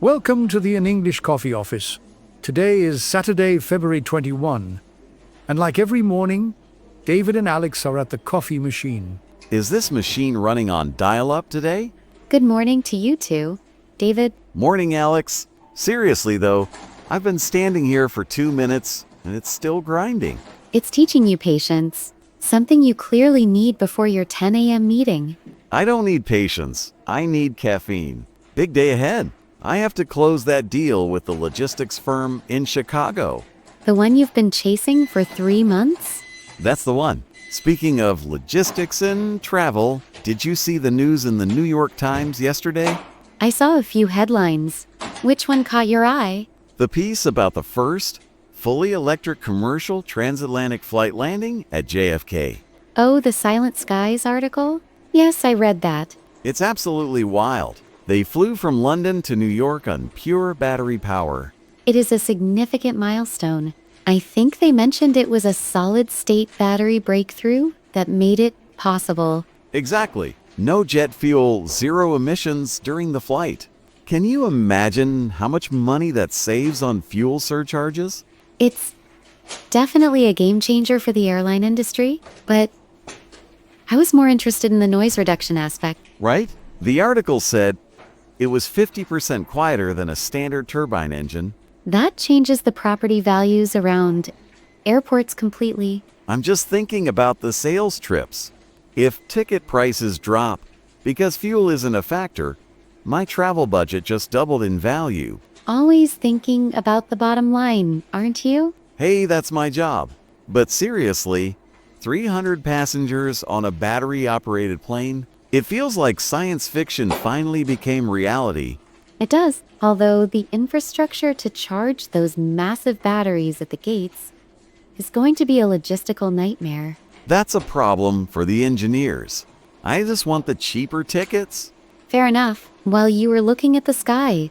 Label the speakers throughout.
Speaker 1: Welcome to the In English Coffee Office. Today is Saturday, February 21, and like every morning, David and Alex are at the coffee machine.
Speaker 2: Is this machine running on dial-up today?
Speaker 3: Good morning to you two, David.
Speaker 2: Morning, Alex. Seriously, though, I've been standing here for 2 minutes, and it's still grinding.
Speaker 3: It's teaching you patience, something you clearly need before your 10 a.m. meeting.
Speaker 2: I don't need patience. I need caffeine. Big day ahead. I have to close that deal with the logistics firm in Chicago.
Speaker 3: The one you've been chasing for 3 months?
Speaker 2: That's the one. Speaking of logistics and travel, did you see the news in the New York Times yesterday?
Speaker 3: I saw a few headlines. Which one caught your eye?
Speaker 2: The piece about the first fully electric commercial transatlantic flight landing at JFK.
Speaker 3: Oh, the Silent Skies article? Yes, I read that.
Speaker 2: It's absolutely wild. They flew from London to New York on pure battery power.
Speaker 3: It is a significant milestone. I think they mentioned it was a solid-state battery breakthrough that made it possible.
Speaker 2: Exactly. No jet fuel, zero emissions during the flight. Can you imagine how much money that saves on fuel surcharges?
Speaker 3: It's definitely a game changer for the airline industry, but I was more interested in the noise reduction aspect.
Speaker 2: Right? The article said it was 50% quieter than a standard turbine engine.
Speaker 3: That changes the property values around airports completely.
Speaker 2: I'm just thinking about the sales trips. If ticket prices drop because fuel isn't a factor, my travel budget just doubled in value.
Speaker 3: Always thinking about the bottom line, aren't you?
Speaker 2: Hey, that's my job. But seriously, 300 passengers on a battery-operated plane? It feels like science fiction finally became reality.
Speaker 3: It does, although the infrastructure to charge those massive batteries at the gates is going to be a logistical nightmare.
Speaker 2: That's a problem for the engineers. I just want the cheaper tickets.
Speaker 3: Fair enough. While you were looking at the sky,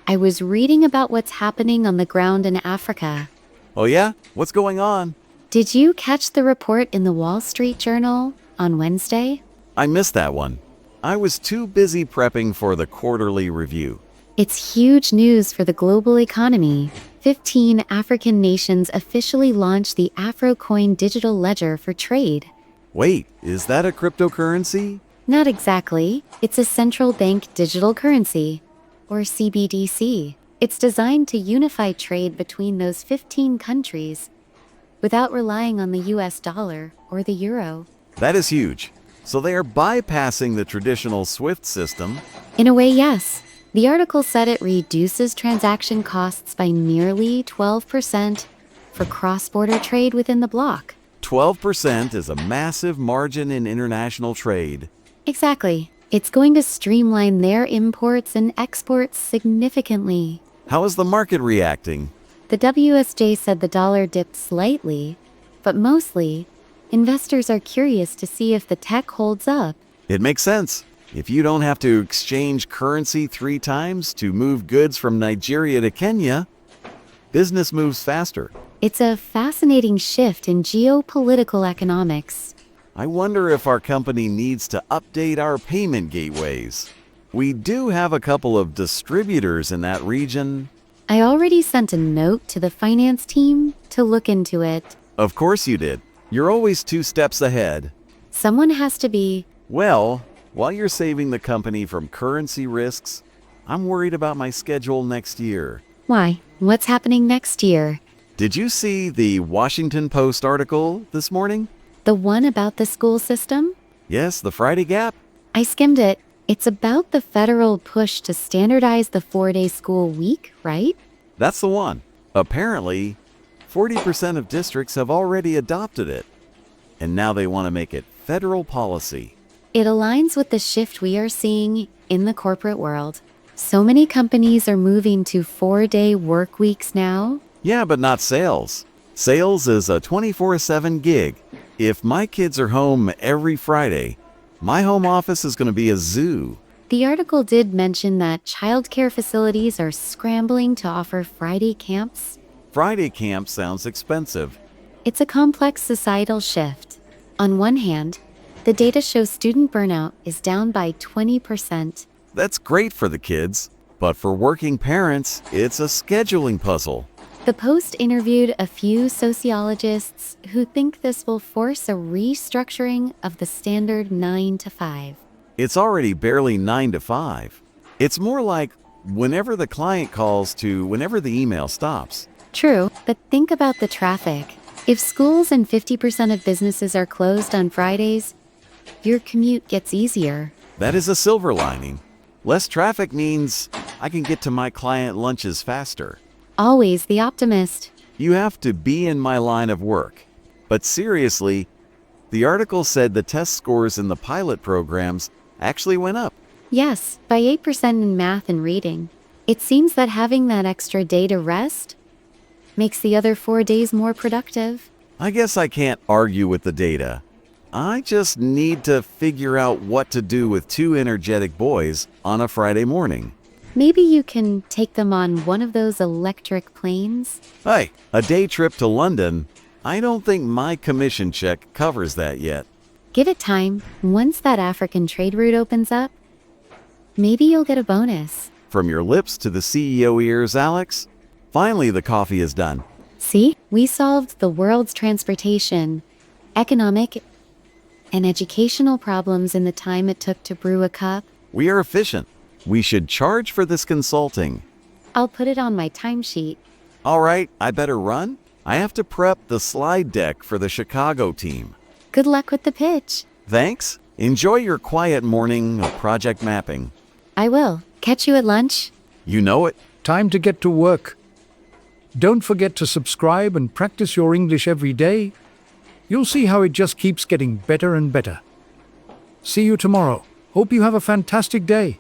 Speaker 3: I was reading about what's happening on the ground in Africa.
Speaker 2: Oh yeah? What's going on?
Speaker 3: Did you catch the report in the Wall Street Journal on Wednesday?
Speaker 2: I missed that one. I was too busy prepping for the quarterly review.
Speaker 3: It's huge news for the global economy. 15 African nations officially launched the Afrocoin digital ledger for trade.
Speaker 2: Wait, is that a cryptocurrency?
Speaker 3: Not exactly. It's a central bank digital currency, or CBDC. It's designed to unify trade between those 15 countries without relying on the US dollar or the euro.
Speaker 2: That is huge. So they are bypassing the traditional SWIFT system.
Speaker 3: In a way, yes. The article said it reduces transaction costs by nearly 12% for cross-border trade within the bloc.
Speaker 2: 12% is a massive margin in international trade.
Speaker 3: Exactly. It's going to streamline their imports and exports significantly.
Speaker 2: How is the market reacting?
Speaker 3: The WSJ said the dollar dipped slightly, but mostly, investors are curious to see if the tech holds up.
Speaker 2: It makes sense. If you don't have to exchange currency 3 times to move goods from Nigeria to Kenya, business moves faster.
Speaker 3: It's a fascinating shift in geopolitical economics.
Speaker 2: I wonder if our company needs to update our payment gateways. We do have a couple of distributors in that region.
Speaker 3: I already sent a note to the finance team to look into it.
Speaker 2: Of course you did. You're always 2 steps ahead.
Speaker 3: Someone has to be.
Speaker 2: Well, while you're saving the company from currency risks, I'm worried about my schedule next year.
Speaker 3: Why? What's happening next year?
Speaker 2: Did you see the Washington Post article this morning?
Speaker 3: The one about the school system?
Speaker 2: Yes, the Friday gap.
Speaker 3: I skimmed it. It's about the federal push to standardize the 4-day school week, right?
Speaker 2: That's the one. Apparently, 40% of districts have already adopted it. And now they want to make it federal policy.
Speaker 3: It aligns with the shift we are seeing in the corporate world. So many companies are moving to 4-day work weeks now.
Speaker 2: Yeah, but not sales. Sales is a 24/7 gig. If my kids are home every Friday, my home office is going to be a zoo.
Speaker 3: The article did mention that childcare facilities are scrambling to offer Friday camps.
Speaker 2: Friday camp sounds expensive.
Speaker 3: It's a complex societal shift. On one hand, the data shows student burnout is down by 20%.
Speaker 2: That's great for the kids, But for working parents, it's a scheduling puzzle.
Speaker 3: The Post interviewed a few sociologists who think this will force a restructuring of the standard 9 to 5.
Speaker 2: It's already barely 9 to 5. It's more like whenever the client calls to whenever the email stops.
Speaker 3: True, but think about the traffic. If schools and 50% of businesses are closed on Fridays, your commute gets easier.
Speaker 2: That is a silver lining. Less traffic means I can get to my client lunches faster.
Speaker 3: Always the optimist.
Speaker 2: You have to be in my line of work. But seriously, the article said the test scores in the pilot programs actually went up.
Speaker 3: Yes, by 8% in math and reading. It seems that having that extra day to rest makes the other 4 days more productive.
Speaker 2: I guess I can't argue with the data. I just need to figure out what to do with two energetic boys on a Friday morning.
Speaker 3: Maybe you can take them on one of those electric planes?
Speaker 2: Hey, a day trip to London? I don't think my commission check covers that yet.
Speaker 3: Give it time. Once that African trade route opens up, maybe you'll get a bonus.
Speaker 2: From your lips to the CEO ears, Alex. Finally, the coffee is done.
Speaker 3: See, we solved the world's transportation, economic, and educational problems in the time it took to brew a cup.
Speaker 2: We are efficient. We should charge for this consulting.
Speaker 3: I'll put it on my timesheet.
Speaker 2: All right, I better run. I have to prep the slide deck for the Chicago team.
Speaker 3: Good luck with the pitch.
Speaker 2: Thanks. Enjoy your quiet morning of project mapping.
Speaker 3: I will. Catch you at lunch.
Speaker 2: You know it.
Speaker 1: Time to get to work. Don't forget to subscribe and practice your English every day. You'll see how it just keeps getting better and better. See you tomorrow. Hope you have a fantastic day.